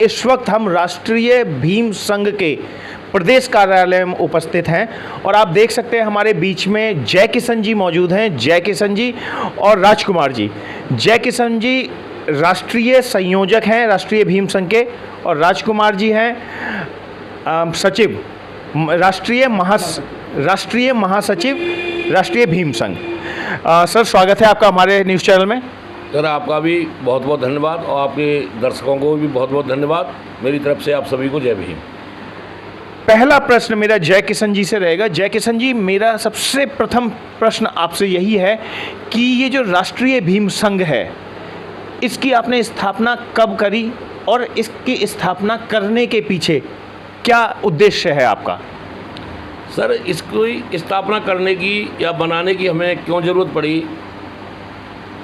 इस वक्त हम राष्ट्रीय भीम संघ के प्रदेश कार्यालय में उपस्थित हैं और आप देख सकते हैं हमारे बीच में जय किशन जी मौजूद हैं। जय किशन जी और राजकुमार जी। जय किशन जी राष्ट्रीय संयोजक हैं राष्ट्रीय भीम संघ के और राजकुमार जी हैं सचिव राष्ट्रीय महासचिव राष्ट्रीय भीम संघ। सर स्वागत है आपका हमारे न्यूज़ चैनल में। सर आपका भी बहुत बहुत धन्यवाद और आपके दर्शकों को भी बहुत बहुत धन्यवाद। मेरी तरफ से आप सभी को जय भीम। पहला प्रश्न मेरा जय किशन जी से रहेगा। जय किशन जी, मेरा सबसे प्रथम प्रश्न आपसे यही है कि ये जो राष्ट्रीय भीम संघ है इसकी आपने स्थापना कब करी और इसकी स्थापना करने के पीछे क्या उद्देश्य है आपका? सर इसकी स्थापना करने की या बनाने की हमें क्यों ज़रूरत पड़ी?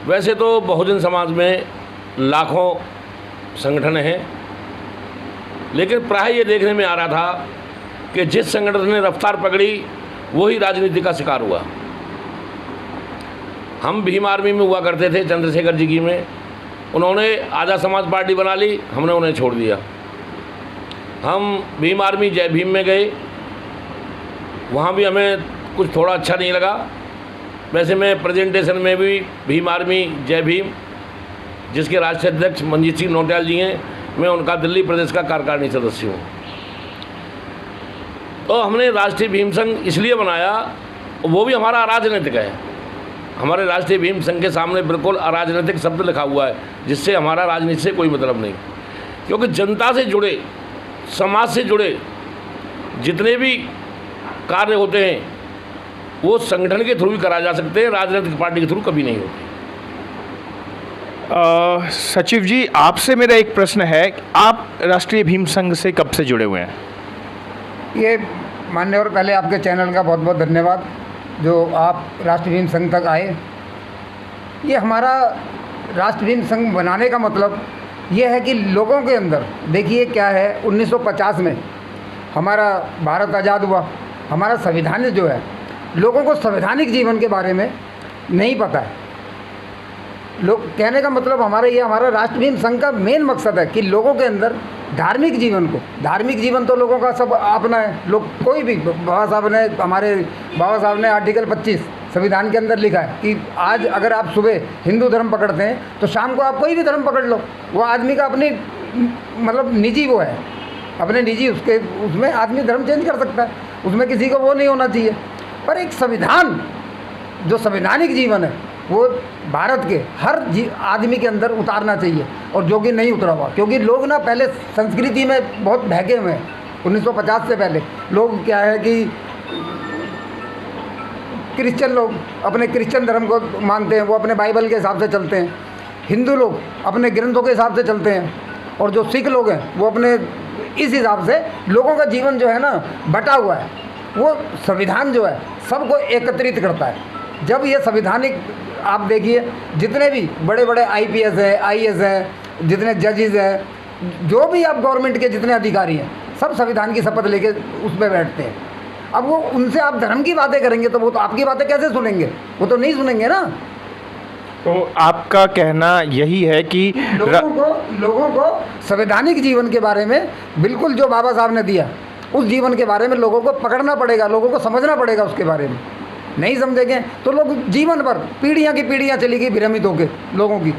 वैसे तो बहुजन समाज में लाखों संगठन हैं, लेकिन प्राय ये देखने में आ रहा था कि जिस संगठन ने रफ्तार पकड़ी वही राजनीति का शिकार हुआ। हम भीम आर्मी में हुआ करते थे चंद्रशेखर जी की में, उन्होंने आज़ाद समाज पार्टी बना ली, हमने उन्हें छोड़ दिया। हम भीम आर्मी जय भीम में गए, वहाँ भी हमें कुछ थोड़ा अच्छा नहीं लगा। वैसे मैं प्रेजेंटेशन में भी भीम आर्मी जय भीम, जिसके राष्ट्रीय अध्यक्ष मंजीत सिंह नौटियाल जी हैं, मैं उनका दिल्ली प्रदेश का कार्यकारिणी सदस्य हूँ। तो हमने राष्ट्रीय भीम संघ इसलिए बनाया, वो भी हमारा अराजनीतिक है। हमारे राष्ट्रीय भीम संघ के सामने बिल्कुल अराजनीतिक शब्द लिखा हुआ है, जिससे हमारा राजनीति से कोई मतलब नहीं। क्योंकि जनता से जुड़े, समाज से जुड़े जितने भी कार्य होते हैं वो संगठन के थ्रू ही करा जा सकते हैं, राजनीतिक पार्टी के थ्रू कभी नहीं होते। सचिव जी, आपसे मेरा एक प्रश्न है, आप राष्ट्रीय भीम संघ से कब से जुड़े हुए हैं? ये मान्यवर, पहले आपके चैनल का बहुत बहुत धन्यवाद जो आप राष्ट्रीय भीम संघ तक आए। ये हमारा राष्ट्रीय भीम संघ बनाने का मतलब ये है कि लोगों के अंदर, देखिए क्या है, 1950 में हमारा भारत आज़ाद हुआ। हमारा संविधान जो है, लोगों को संवैधानिक जीवन के बारे में नहीं पता है। लोग कहने का मतलब हमारा राष्ट्रीय भीम संघ का मेन मकसद है कि लोगों के अंदर धार्मिक जीवन तो लोगों का सब अपना है। लोग कोई भी, हमारे बाबा साहब ने आर्टिकल 25 संविधान के अंदर लिखा है कि आज अगर आप सुबह हिंदू धर्म पकड़ते हैं तो शाम को आप कोई भी धर्म पकड़ लो। वो आदमी का अपनी मतलब निजी वो है, अपने निजी उसमें आदमी धर्म चेंज कर सकता है, उसमें किसी को वो नहीं होना चाहिए। पर एक संविधान जो संवैधानिक जीवन है वो भारत के हर आदमी के अंदर उतारना चाहिए, और जो कि नहीं उतरा हुआ। क्योंकि लोग ना पहले संस्कृति में बहुत बहके हुए हैं। 1950 से पहले लोग क्या है कि क्रिश्चियन लोग अपने क्रिश्चियन धर्म को मानते हैं, वो अपने बाइबल के हिसाब से चलते हैं। हिंदू लोग अपने ग्रंथों के हिसाब से चलते हैं, और जो सिख लोग हैं वो अपने इस हिसाब से। लोगों का जीवन जो है ना बटा हुआ है। वो संविधान जो है सबको एकत्रित करता है। जब ये संविधानिक, आप देखिए जितने भी बड़े बड़े IPS हैं, IAS हैं, जितने जजेस हैं, जो भी आप गवर्नमेंट के जितने अधिकारी हैं, सब संविधान की शपथ लेके उस पर बैठते हैं। अब वो उनसे आप धर्म की बातें करेंगे तो वो तो आपकी बातें कैसे सुनेंगे? वो तो नहीं सुनेंगे ना। तो आपका कहना यही है कि लोगों को संवैधानिक जीवन के बारे में बिल्कुल जो बाबा साहब ने दिया उस जीवन के बारे में लोगों को पकड़ना पड़ेगा, लोगों को समझना पड़ेगा उसके बारे में। नहीं समझेंगे तो लोग जीवन भर पीढ़ियाँ की पीढ़ियाँ चली गई भ्रमित होकर लोगों की।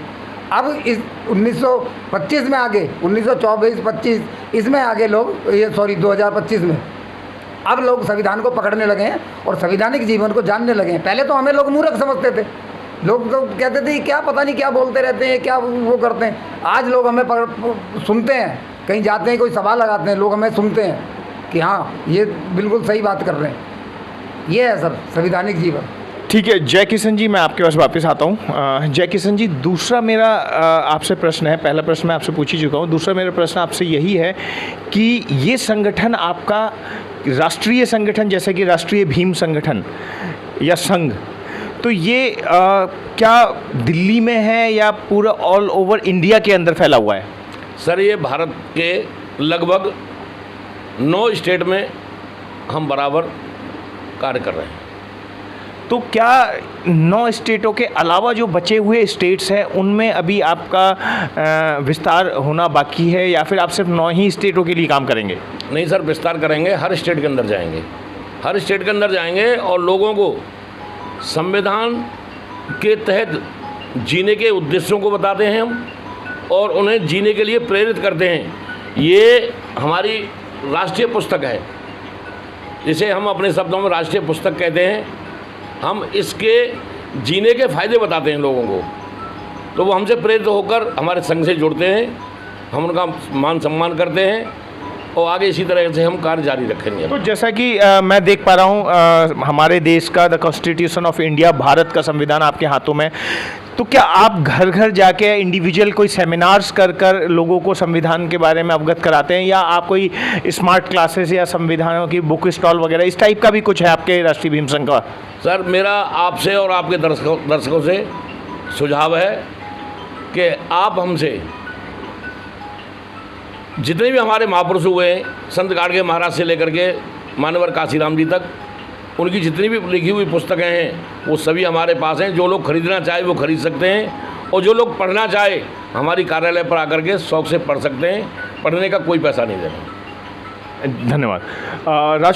अब इस 1925 में आगे, 1924-25 इसमें आगे लोग 2025 में अब लोग संविधान को पकड़ने लगे हैं और संवैधानिक जीवन को जानने लगे हैं। पहले तो हमें लोग मूर्ख समझते थे, लोग तो कहते थे क्या पता नहीं क्या बोलते रहते हैं, क्या वो करते हैं। आज लोग हमें सुनते हैं, कहीं जाते हैं कोई सवाल लगाते हैं, लोग हमें सुनते हैं कि हाँ ये बिल्कुल सही बात कर रहे हैं। ये है सर संवैधानिक जीवन। ठीक है जय किशन जी, मैं आपके पास वापस आता हूँ। जय किशन जी, दूसरा मेरा आपसे प्रश्न है, पहला प्रश्न मैं आपसे पूछ ही चुका हूँ, दूसरा मेरा प्रश्न आपसे यही है कि ये संगठन आपका राष्ट्रीय संगठन जैसे कि राष्ट्रीय भीम संगठन या संघ, तो ये क्या दिल्ली में है या पूरा ऑल ओवर इंडिया के अंदर फैला हुआ है? सर ये भारत के लगभग 9 स्टेट में हम बराबर कार्य कर रहे हैं। तो क्या 9 स्टेटों के अलावा जो बचे हुए स्टेट्स हैं उनमें अभी आपका विस्तार होना बाकी है, या फिर आप सिर्फ 9 ही स्टेटों के लिए काम करेंगे? नहीं सर, विस्तार करेंगे, हर स्टेट के अंदर जाएंगे, हर स्टेट के अंदर जाएंगे और लोगों को संविधान के तहत जीने के उद्देश्यों को बताते हैं हम, और उन्हें जीने के लिए प्रेरित करते हैं। ये हमारी राष्ट्रीय पुस्तक है, जिसे हम अपने शब्दों में राष्ट्रीय पुस्तक कहते हैं। हम इसके जीने के फ़ायदे बताते हैं लोगों को, तो वो हमसे प्रेरित होकर हमारे संघ से जुड़ते हैं, हम उनका मान सम्मान करते हैं और आगे इसी तरह से हम कार्य जारी रखेंगे। तो जैसा कि मैं देख पा रहा हूँ हमारे देश का the constitution of India, Bharat का संविधान आपके हाथों में, तो क्या आप घर घर जाके इंडिविजुअल कोई सेमिनार्स कर कर लोगों को संविधान के बारे में अवगत कराते हैं, या आप कोई स्मार्ट क्लासेस या संविधानों की बुक स्टॉल वगैरह इस टाइप का भी कुछ है आपके राष्ट्रीय भीम संघ का? सर, मेरा आपसे और आपके दर्शकों से सुझाव है कि आप हमसे जितने भी हमारे महापुरुष हुए हैं, संत गाडगे महाराज से लेकर के मान्यवर काशीराम जी तक, उनकी जितनी भी लिखी हुई पुस्तकें हैं वो सभी हमारे पास हैं। जो लोग खरीदना चाहे वो खरीद सकते हैं, और जो लोग पढ़ना चाहे हमारी कार्यालय पर आकर के शौक़ से पढ़ सकते हैं। पढ़ने का कोई पैसा नहीं देना। धन्यवाद। राज